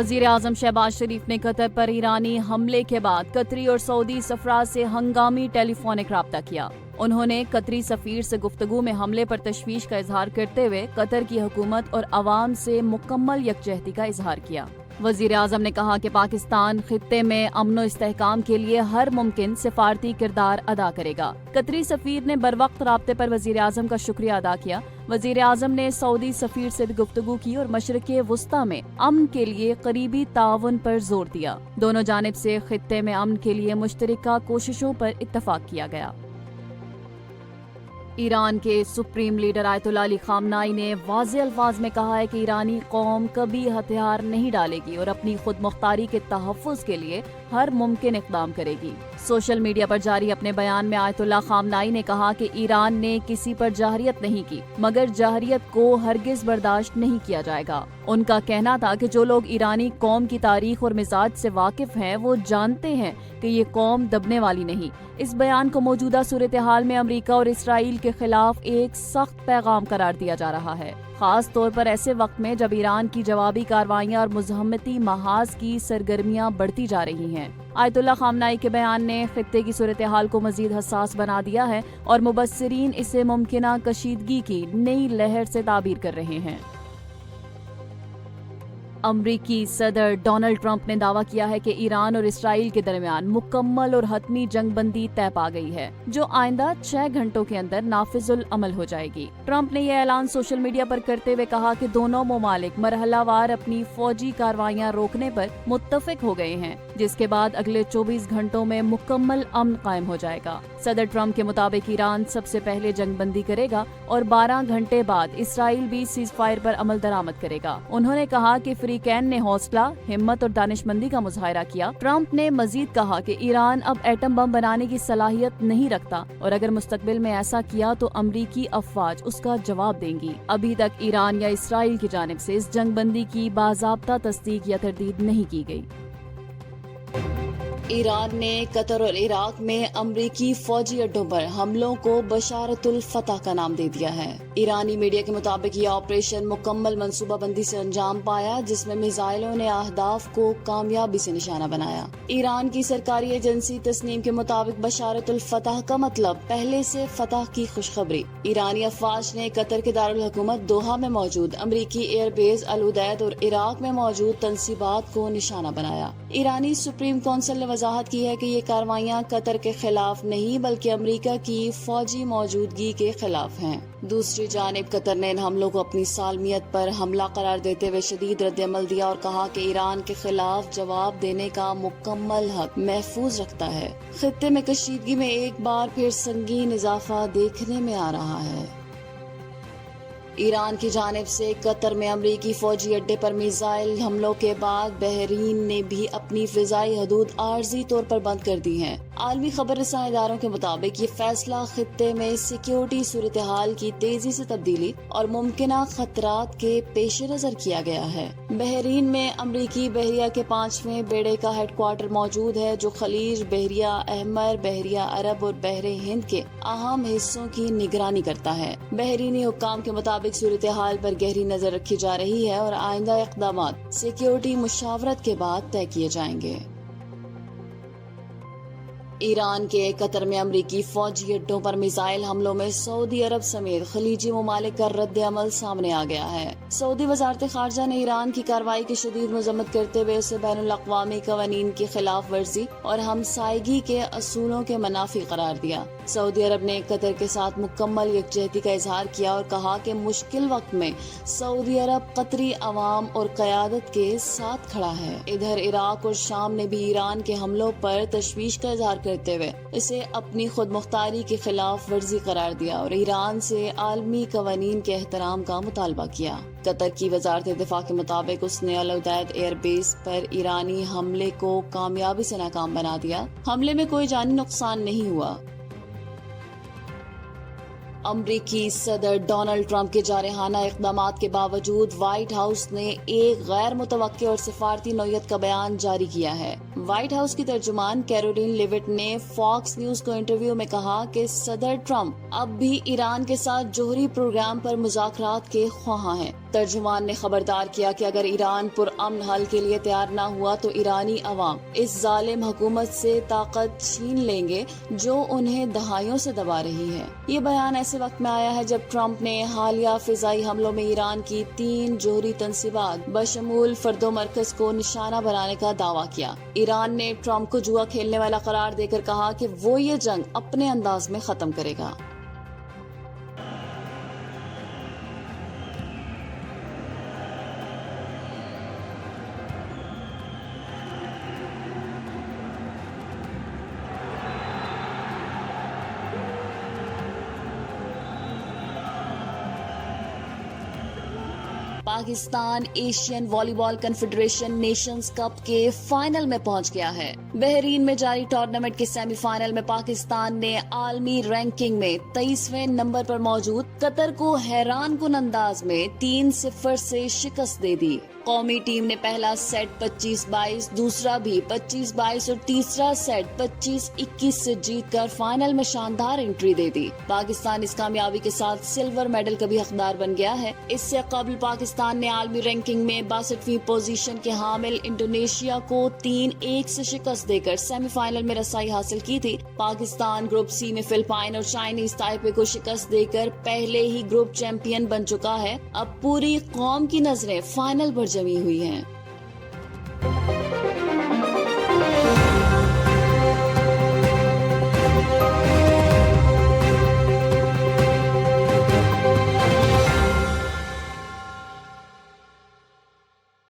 وزیر اعظم شہباز شریف نے قطر پر ایرانی حملے کے بعد قطری اور سعودی سفراء سے ہنگامی ٹیلی فونک رابطہ کیا۔ انہوں نے قطری سفیر سے گفتگو میں حملے پر تشویش کا اظہار کرتے ہوئے قطر کی حکومت اور عوام سے مکمل یکجہتی کا اظہار کیا۔ وزیر اعظم نے کہا کہ پاکستان خطے میں امن و استحکام کے لیے ہر ممکن سفارتی کردار ادا کرے گا۔ قطری سفیر نے بروقت رابطے پر وزیر اعظم کا شکریہ ادا کیا۔ وزیر اعظم نے سعودی سفیر سے بھی گفتگو کی اور مشرق وسطی میں امن کے لیے قریبی تعاون پر زور دیا۔ دونوں جانب سے خطے میں امن کے لیے مشترکہ کوششوں پر اتفاق کیا گیا۔ ایران کے سپریم لیڈر آیت اللہ علی خامنائی نے واضح الفاظ میں کہا ہے کہ ایرانی قوم کبھی ہتھیار نہیں ڈالے گی اور اپنی خود مختاری کے تحفظ کے لیے ہر ممکن اقدام کرے گی۔ سوشل میڈیا پر جاری اپنے بیان میں آیت اللہ خامنائی نے کہا کہ ایران نے کسی پر جارحیت نہیں کی، مگر جارحیت کو ہرگز برداشت نہیں کیا جائے گا۔ ان کا کہنا تھا کہ جو لوگ ایرانی قوم کی تاریخ اور مزاج سے واقف ہیں وہ جانتے ہیں کہ یہ قوم دبنے والی نہیں۔ اس بیان کو موجودہ صورتحال میں امریکہ اور اسرائیل کے خلاف ایک سخت پیغام قرار دیا جا رہا ہے، خاص طور پر ایسے وقت میں جب ایران کی جوابی کارروائیاں اور مزاحمتی محاذ کی سرگرمیاں بڑھتی جا رہی ہیں۔ آیت اللہ خامنائی کے بیان نے خطے کی صورتحال کو مزید حساس بنا دیا ہے اور مبصرین اسے ممکنہ کشیدگی کی نئی لہر سے تعبیر کر رہے ہیں۔ امریکی صدر ڈونلڈ ٹرمپ نے دعویٰ کیا ہے کہ ایران اور اسرائیل کے درمیان مکمل اور حتمی جنگ بندی طے پا گئی ہے، جو آئندہ 6 گھنٹوں کے اندر نافذ العمل ہو جائے گی۔ ٹرمپ نے یہ اعلان سوشل میڈیا پر کرتے ہوئے کہا کہ دونوں ممالک مرحلہ وار اپنی فوجی کارروائیاں روکنے پر متفق ہو گئے ہیں، جس کے بعد اگلے 24 گھنٹوں میں مکمل امن قائم ہو جائے گا۔ صدر ٹرمپ کے مطابق ایران سب سے پہلے جنگ بندی کرے گا اور 12 گھنٹے بعد اسرائیل بھی سیز فائر پر عمل درآمد کرے گا۔ انہوں نے کہا کہ فریقین نے حوصلہ، ہمت اور دانش مندی کا مظاہرہ کیا۔ ٹرمپ نے مزید کہا کہ ایران اب ایٹم بم بنانے کی صلاحیت نہیں رکھتا اور اگر مستقبل میں ایسا کیا تو امریکی افواج اس کا جواب دیں گی۔ ابھی تک ایران یا اسرائیل کی جانب سے اس جنگ بندی کی باضابطہ تصدیق یا تردید نہیں کی گئی۔ ایران نے قطر اور عراق میں امریکی فوجی اڈوں پر حملوں کو بشارت الفتح کا نام دے دیا ہے۔ ایرانی میڈیا کے مطابق یہ آپریشن مکمل منصوبہ بندی سے انجام پایا، جس میں میزائلوں نے اہداف کو کامیابی سے نشانہ بنایا۔ ایران کی سرکاری ایجنسی تسنیم کے مطابق بشارت الفتح کا مطلب پہلے سے فتح کی خوشخبری۔ ایرانی افواج نے قطر کے دارالحکومت دوحہ میں موجود امریکی ایئر بیس العدید اور عراق میں موجود تنصیبات کو نشانہ بنایا۔ ایرانی سپریم کونسل نے وضاحت کی ہے کہ یہ کارروائیاں قطر کے خلاف نہیں بلکہ امریکہ کی فوجی موجودگی کے خلاف ہیں۔ دوسری جانب قطر نے ان حملوں کو اپنی سالمیت پر حملہ قرار دیتے ہوئے شدید رد عمل دیا اور کہا کہ ایران کے خلاف جواب دینے کا مکمل حق محفوظ رکھتا ہے۔ خطے میں کشیدگی میں ایک بار پھر سنگین اضافہ دیکھنے میں آ رہا ہے۔ ایران کی جانب سے قطر میں امریکی فوجی اڈے پر میزائل حملوں کے بعد بحرین نے بھی اپنی فضائی حدود عارضی طور پر بند کر دی ہیں۔ عالمی خبر رساں اداروں کے مطابق یہ فیصلہ خطے میں سیکیورٹی صورتحال کی تیزی سے تبدیلی اور ممکنہ خطرات کے پیش نظر کیا گیا ہے۔ بحرین میں امریکی بحریہ کے 5ویں بیڑے کا ہیڈ کوارٹر موجود ہے، جو خلیج بحریہ احمر، بحریہ عرب اور بحر ہند کے اہم حصوں کی نگرانی کرتا ہے۔ بحرینی حکام کے مطابق صورتحال پر گہری نظر رکھی جا رہی ہے اور آئندہ اقدامات سیکیورٹی مشاورت کے بعد طے کیے جائیں گے۔ ایران کے قطر میں امریکی فوجی اڈوں پر میزائل حملوں میں سعودی عرب سمیت خلیجی ممالک کا رد عمل سامنے آ گیا ہے۔ سعودی وزارت خارجہ نے ایران کی کارروائی کی شدید مذمت کرتے ہوئے اسے بین الاقوامی قوانین کی خلاف ورزی اور ہمسائیگی کے اصولوں کے منافی قرار دیا۔ سعودی عرب نے قطر کے ساتھ مکمل یکجہتی کا اظہار کیا اور کہا کہ مشکل وقت میں سعودی عرب قطری عوام اور قیادت کے ساتھ کھڑا ہے۔ ادھر عراق اور شام نے بھی ایران کے حملوں پر تشویش کا اظہار کرتے ہوئے اسے اپنی خود مختاری کی خلاف ورزی قرار دیا اور ایران سے عالمی قوانین کے احترام کا مطالبہ کیا۔ قطر کی وزارت دفاع کے مطابق اس نے العدید ایئر بیس پر ایرانی حملے کو کامیابی سے ناکام بنا دیا۔ حملے میں کوئی جانی نقصان نہیں ہوا۔ امریکی صدر ڈونلڈ ٹرمپ کے جارحانہ اقدامات کے باوجود وائٹ ہاؤس نے ایک غیر متوقع اور سفارتی نوعیت کا بیان جاری کیا ہے۔ وائٹ ہاؤس کی ترجمان کیرولین لیوٹ نے فاکس نیوز کو انٹرویو میں کہا کہ صدر ٹرمپ اب بھی ایران کے ساتھ جوہری پروگرام پر مذاکرات کے خواہاں ہیں۔ ترجمان نے خبردار کیا کہ اگر ایران پرامن حل کے لیے تیار نہ ہوا تو ایرانی عوام اس ظالم حکومت سے طاقت چھین لیں گے جو انہیں دہائیوں سے دبا رہی ہے۔ یہ بیان ایسے وقت میں آیا ہے جب ٹرمپ نے حالیہ فضائی حملوں میں ایران کی 3 جوہری تنصیبات بشمول فردو مرکز کو نشانہ بنانے کا دعویٰ کیا۔ ایران نے ٹرمپ کو جوا کھیلنے والا قرار دے کر کہا کہ وہ یہ جنگ اپنے انداز میں ختم کرے گا۔ پاکستان ایشین والی بال کنفیڈریشن نیشنز کپ کے فائنل میں پہنچ گیا ہے۔ بحرین میں جاری ٹورنامنٹ کے سیمی فائنل میں پاکستان نے عالمی رینکنگ میں 23ویں نمبر پر موجود قطر کو حیران کن انداز میں 3-0 سے شکست دے دی۔ قومی ٹیم نے پہلا سیٹ 25-22، دوسرا بھی 25-22 اور تیسرا سیٹ 25-21 سے جیت کر فائنل میں شاندار انٹری دے دی۔ پاکستان اس کامیابی کے ساتھ سلور میڈل کا بھی حقدار بن گیا ہے۔ اس سے قبل پاکستان نے عالمی رینکنگ میں 62ویں پوزیشن کے حامل انڈونیشیا کو 3-1 سے شکست دے کر سیمی فائنل میں رسائی حاصل کی تھی۔ پاکستان گروپ سی میں فلپائن اور چائنیز تائپے کو شکست دے کر پہلے ہی گروپ چیمپئن بن چکا ہے۔ اب پوری قوم کی نظریں فائنل پر جمی ہوئی ہیں۔